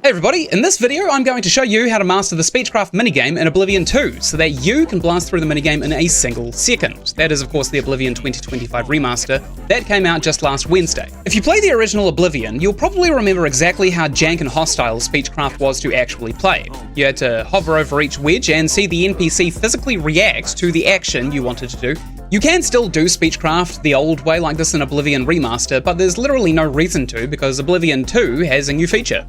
Hey everybody, in this video I'm going to show you how to master the Speechcraft minigame in Oblivion 2 so that you can blast through the minigame in a single second. That is of course the Oblivion 2025 remaster that came out just last Wednesday. If you play the original Oblivion, you'll probably remember exactly how jank and hostile Speechcraft was to actually play. You had to hover over each wedge and see the NPC physically react to the action you wanted to do. You can still do Speechcraft the old way like this in Oblivion Remaster, but there's literally no reason to because Oblivion 2 has a new feature.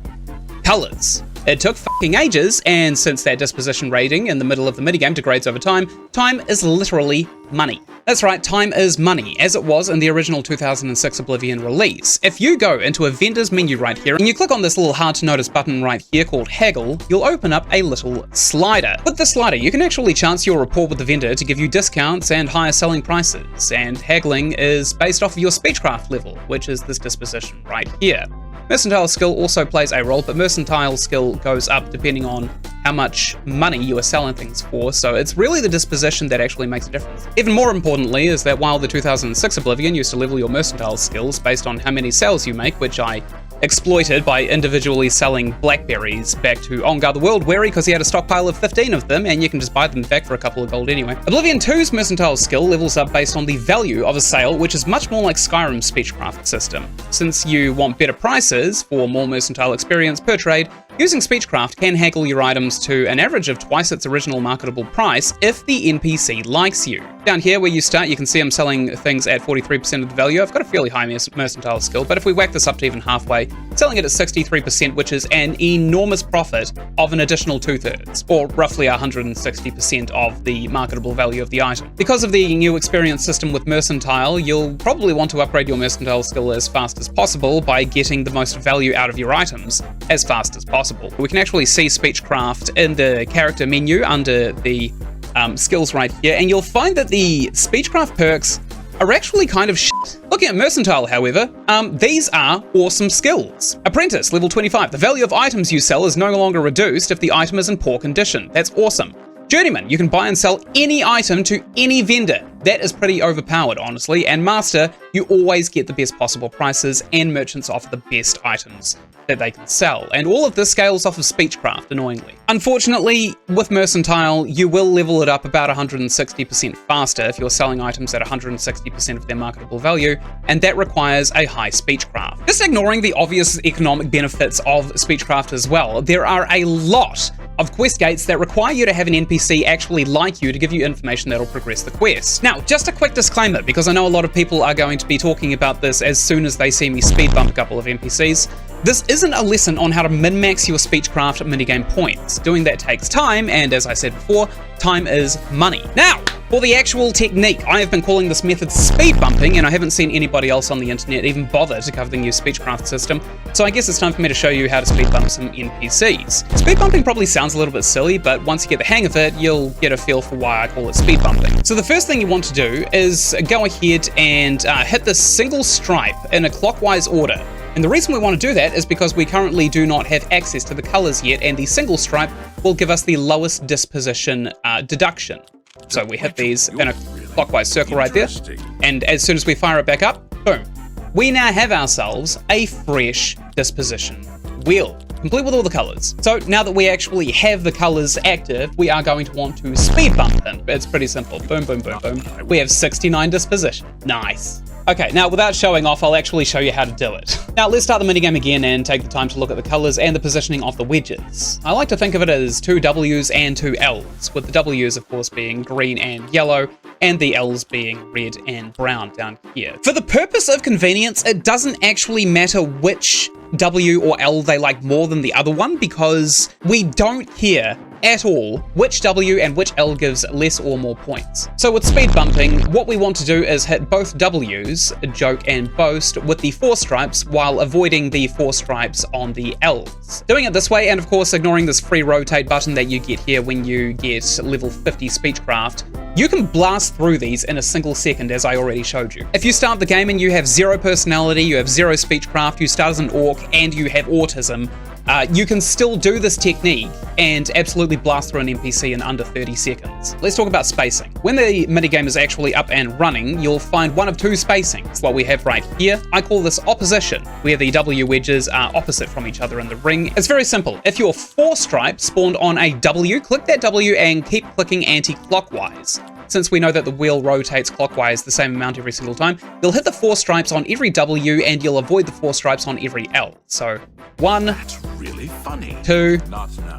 Colors. It took fucking ages, and since that disposition rating in the middle of the minigame degrades over time, time is literally money. That's right, time is money, as it was in the original 2006 Oblivion release. If you go into a vendor's menu right here, and you click on this little hard to notice button right here called Haggle, you'll open up a little slider. With the slider, you can actually chance your rapport with the vendor to give you discounts and higher selling prices, and haggling is based off of your Speechcraft level, which is this disposition right here. Mercantile skill also plays a role, but mercantile skill goes up depending on how much money you are selling things for, so it's really the disposition that actually makes a difference. Even more importantly is that while the 2006 Oblivion used to level your mercantile skills based on how many sales you make, which I exploited by individually selling blackberries back to On Guard the World Weary because he had a stockpile of 15 of them and you can just buy them back for a couple of gold anyway. Oblivion 2's mercantile skill levels up based on the value of a sale, which is much more like Skyrim's Speechcraft system. Since you want better prices for more mercantile experience per trade, using Speechcraft can haggle your items to an average of twice its original marketable price if the NPC likes you. Down here where you start, you can see I'm selling things at 43% of the value. I've got a fairly high mercantile skill, but if we whack this up to even halfway, selling it at 63%, which is an enormous profit of an additional 2/3, or roughly 160% of the marketable value of the item. Because of the new experience system with mercantile, you'll probably want to upgrade your mercantile skill as fast as possible by getting the most value out of your items as fast as possible. We can actually see Speechcraft in the character menu under the skills right here, and you'll find that the Speechcraft perks are actually kind of shit. Looking at mercantile, however, these are awesome skills. Apprentice, level 25. The value of items you sell is no longer reduced if the item is in poor condition. That's awesome. Journeyman, you can buy and sell any item to any vendor. That is pretty overpowered, honestly. And Master, you always get the best possible prices and merchants offer the best items that they can sell. And all of this scales off of Speechcraft, annoyingly. Unfortunately, with Mercantile, you will level it up about 160% faster if you're selling items at 160% of their marketable value, and that requires a high Speechcraft. Just ignoring the obvious economic benefits of Speechcraft as well, there are a lot of quest gates that require you to have an NPC actually like you to give you information that'll progress the quest. Now, just a quick disclaimer, because I know a lot of people are going to be talking about this as soon as they see me speed bump a couple of NPCs. This isn't a lesson on how to min-max your Speechcraft minigame points. Doing that takes time, and as I said before, time is money. Now, for the actual technique, I have been calling this method speed bumping, and I haven't seen anybody else on the internet even bother to cover the new Speechcraft system, so I guess it's time for me to show you how to speed bump some NPCs. Speed bumping probably sounds a little bit silly, but once you get the hang of it, you'll get a feel for why I call it speed bumping. So the first thing you want to do is go ahead and hit the single stripe in a clockwise order. And the reason we want to do that is because we currently do not have access to the colors yet, and the single stripe will give us the lowest disposition deduction. So we hit these in a clockwise circle right there, and as soon as we fire it back up, boom. We now have ourselves a fresh disposition wheel, complete with all the colors. So now that we actually have the colors active, we are going to want to speed bump them. It's pretty simple. Boom, boom, boom, boom. We have 69 disposition. Nice. Okay, now without showing off, I'll actually show you how to do it. Now let's start the minigame again and take the time to look at the colors and the positioning of the wedges. I like to think of it as 2 W's and 2 L's, with the W's of course being green and yellow, and the L's being red and brown down here. For the purpose of convenience, it doesn't actually matter which W or L they like more than the other one, because we don't care at all which W and which L gives less or more points. So with speed bumping, what we want to do is hit both W's, joke and boast, with the 4 stripes while avoiding the 4 stripes on the L's. Doing it this way, and of course ignoring this free rotate button that you get here when you get level 50 Speechcraft, you can blast through these in a single second, as I already showed you. If you start the game and you have 0 personality, you have 0 Speechcraft, you start as an orc, and you have autism, you can still do this technique and absolutely blast through an NPC in under 30 seconds. Let's talk about spacing. When the minigame is actually up and running, you'll find one of two spacings. What we have right here, I call this opposition, where the W wedges are opposite from each other in the ring. It's very simple. If your 4 stripes spawned on a W, click that W and keep clicking anti-clockwise. Since we know that the wheel rotates clockwise the same amount every single time, you'll hit the 4 stripes on every W and you'll avoid the 4 stripes on every L. So 1, That's really funny. 2, Not now.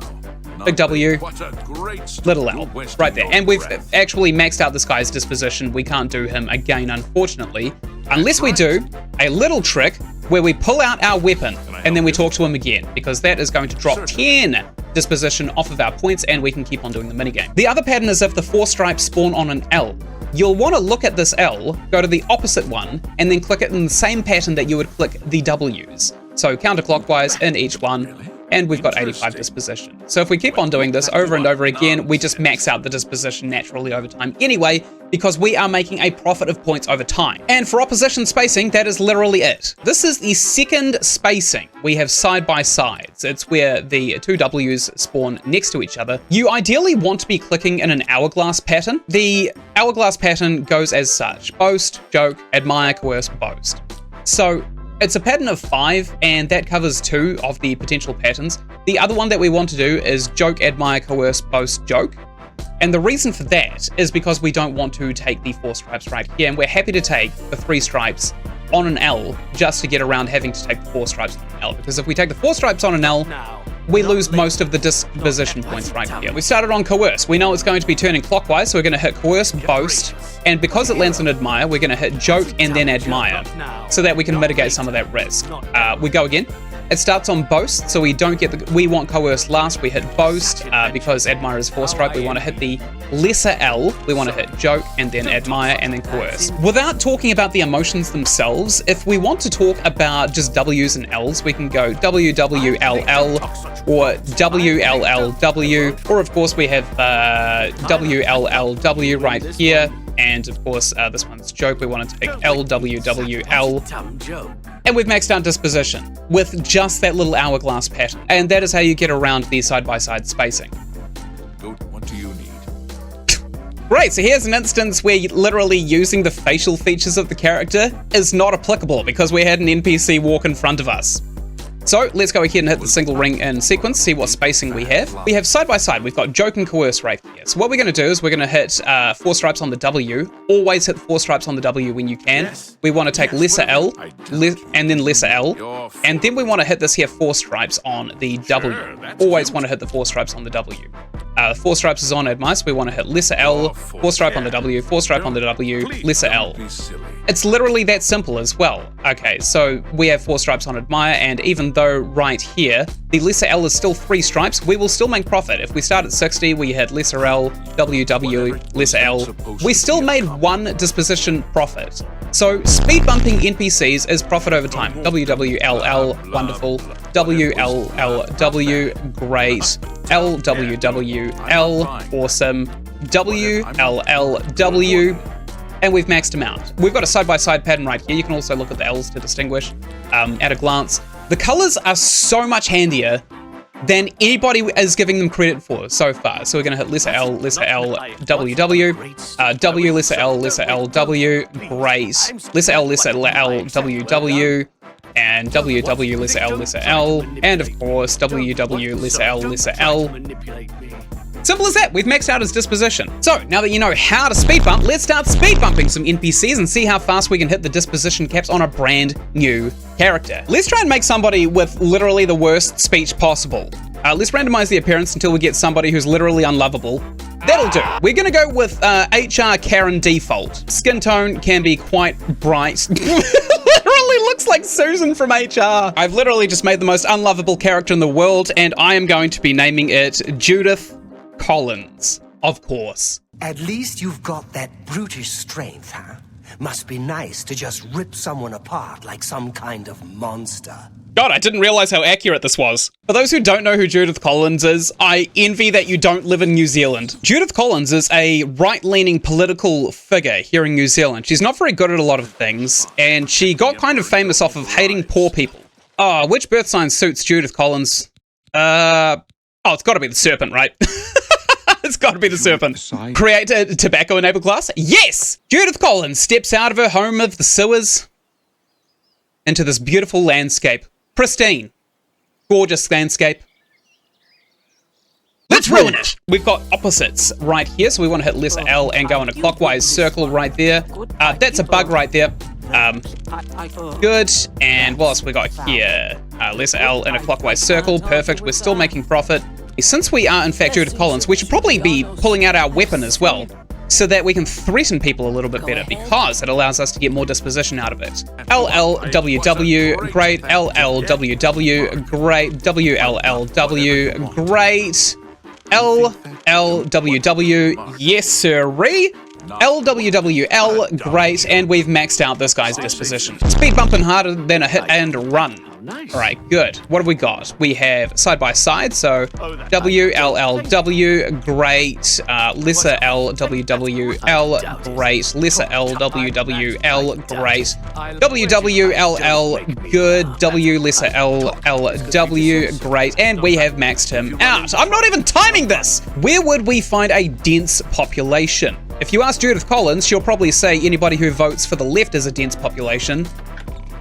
Not big W, what a great little L, right there. And we've actually maxed out this guy's disposition. We can't do him again, unfortunately, unless we do a little trick where we pull out our weapon and then we talk to him again, because that is going to drop 10 disposition off of our points and we can keep on doing the minigame. The other pattern is if the 4 stripes spawn on an L. You'll want to look at this L, go to the opposite one, and then click it in the same pattern that you would click the W's. So counterclockwise in each one, and we've got 85 disposition. So if we keep on doing this over and over again, we just max out the disposition naturally over time anyway, because we are making a profit of points over time. And for opposition spacing, that is literally it. This is the second spacing. We have side by sides. It's where the 2 W's spawn next to each other. You ideally want to be clicking in an hourglass pattern. The hourglass pattern goes as such: boast, joke, admire, coerce, boast. So it's a pattern of 5, and that covers 2 of the potential patterns. The other one that we want to do is joke, admire, coerce, boast, joke. And the reason for that is because we don't want to take the 4 stripes right here, and we're happy to take the 3 stripes on an L just to get around having to take the 4 stripes on an L. Because if we take the 4 stripes on an L, we lose most of the disposition points right here. We started on coerce. We know it's going to be turning clockwise, so we're going to hit coerce, boast, and because it lands on admire, we're going to hit joke and then admire, so that we can mitigate some of that risk. We go again. It starts on boast, so we don't get we want coerce last. We hit boast because admire is 4 stripe. We want to hit the lesser L. We want to hit joke and then admire and then coerce. Without talking about the emotions themselves, if we want to talk about just W's and L's, we can go WWLL or WLLW, or of course we have WLLW right here. And of course, this one's joke. We want to take LWWL. And we've maxed out disposition with just that little hourglass pattern. And that is how you get around the side-by-side spacing. What do you need? Great, so here's an instance where literally using the facial features of the character is not applicable because we had an NPC walk in front of us. So let's go ahead and hit the single ring in sequence, see what spacing we have. We have side by side, we've got joke and coerce right here. So what we're going to do is we're going to hit 4 stripes on the W. Always hit 4 stripes on the W when you can. We want to take lesser L, and then lesser L. And then we want to hit this here 4 stripes on the W. Always want to hit the 4 stripes on the W. 4 stripes is on admire, so we want to hit lesser L, 4 stripe on the W, 4 stripe on the W, lesser L. It's literally that simple as well. Okay, so we have 4 stripes on admire, and even though right here, the lesser L is still 3 stripes, we will still make profit. If we start at 60, we hit lesser L, WW, lesser L. We still made 1 disposition profit. So speed bumping NPCs is profit over time. WWLL, wonderful. WLLW, great. LWWL, awesome. WLLW, and we've maxed them out. We've got a side-by-side pattern right here. You can also look at the L's to distinguish at a glance. The colors are so much handier than anybody is giving them credit for so far. So we're going to hit lesser L, WW, W, lesser L, W, great. Lesser L, WW, and WW, lesser L, and of course, WW, lesser L. Simple as that, we've maxed out his disposition. So, now that you know how to speed bump, let's start speed bumping some NPCs and see how fast we can hit the disposition caps on a brand new character. Let's try and make somebody with literally the worst speech possible. Let's randomize the appearance until we get somebody who's literally unlovable. That'll do. We're gonna go with HR Karen default. Skin tone can be quite bright. Literally looks like Susan from HR. I've literally just made the most unlovable character in the world, and I am going to be naming it Judith Collins, of course. At least you've got that brutish strength, huh? Must be nice to just rip someone apart like some kind of monster. God, I didn't realize how accurate this was. For those who don't know who Judith Collins is, I envy that you don't live in New Zealand. Judith Collins is a right-leaning political figure here in New Zealand. She's not very good at a lot of things, and she got kind of famous off of hating poor people. Which birth sign suits Judith Collins? Oh, it's got to be the serpent, right? It's got to be the serpent. Create a tobacco-enabled class? Yes! Judith Collins steps out of her home of the sewers into this beautiful landscape. Pristine. Gorgeous landscape. Let's ruin it! We've got opposites right here, so we want to hit lesser L and go in a clockwise circle right there. That's a bug right there. Good. And what else we got here? Lesser L in a clockwise circle. Perfect. We're still making profit. Since we are in fact Judith Collins, we should probably be pulling out our weapon as well, so that we can threaten people a little bit better, because it allows us to get more disposition out of it. LLWW, great. LLWW, great. WLLW, great. LLWW, yes sirree. LWWL, great, and we've maxed out this guy's disposition. Speed bumping harder than a hit and run. Alright, good. What have we got? We have side by side, so WLLW, great. Lesser LWWL, great. Lesser LWWL, great. WWLL, good. W lesser LLW, great. And we have maxed him out. I'm not even timing this! Where would we find a dense population? If you ask Judith Collins, she'll probably say anybody who votes for the left is a dense population.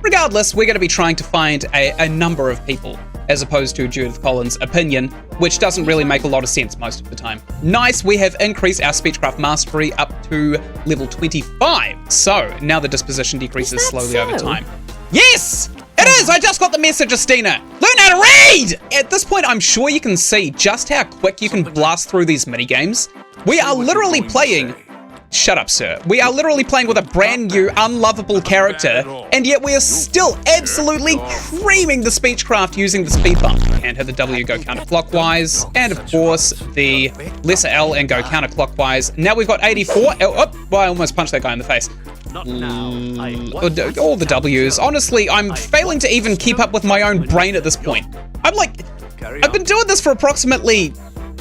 Regardless, we're going to be trying to find a number of people, as opposed to Judith Collins' opinion, which doesn't really make a lot of sense most of the time. Nice, we have increased our Speechcraft mastery up to level 25. So, now the disposition decreases slowly over time. Yes! It is! I just got the message, Justina! Learn how to read! At this point, I'm sure you can see just how quick you can blast through these minigames. We are literally playing... Shut up, sir. We are literally playing with a brand new, unlovable character, and yet we are still absolutely creaming the Speechcraft using the speed bump. And hit the W, go counterclockwise, and of course, the lesser L and go counterclockwise. Now we've got 84. Oh, I almost punched that guy in the face. All the W's. Honestly, I'm failing to even keep up with my own brain at this point. I've been doing this for approximately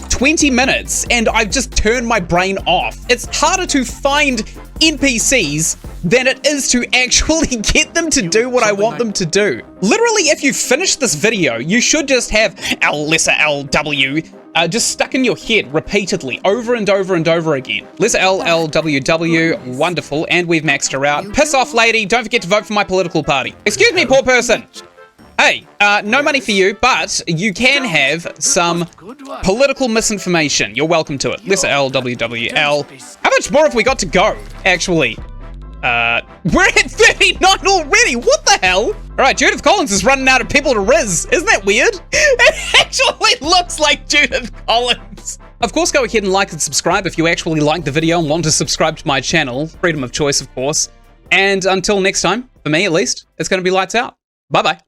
20 minutes, and I've just turned my brain off. It's harder to find NPCs than it is to actually get them to do what I want them to do. Literally, if you finish this video, you should just have L lesser LW just stuck in your head repeatedly, over and over and over again. Lesser LLWW, wonderful, and we've maxed her out. Piss off, lady, don't forget to vote for my political party. Excuse me, poor person. Hey, no money for you, but you can have some political misinformation. You're welcome to it. Lesser LWWL. How much more have we got to go, actually? We're at 39 already. What the hell? All right, Judith Collins is running out of people to riz. Isn't that weird? It actually looks like Judith Collins. Of course, go ahead and like and subscribe if you actually like the video and want to subscribe to my channel. Freedom of choice, of course. And until next time, for me at least, it's going to be lights out. Bye-bye.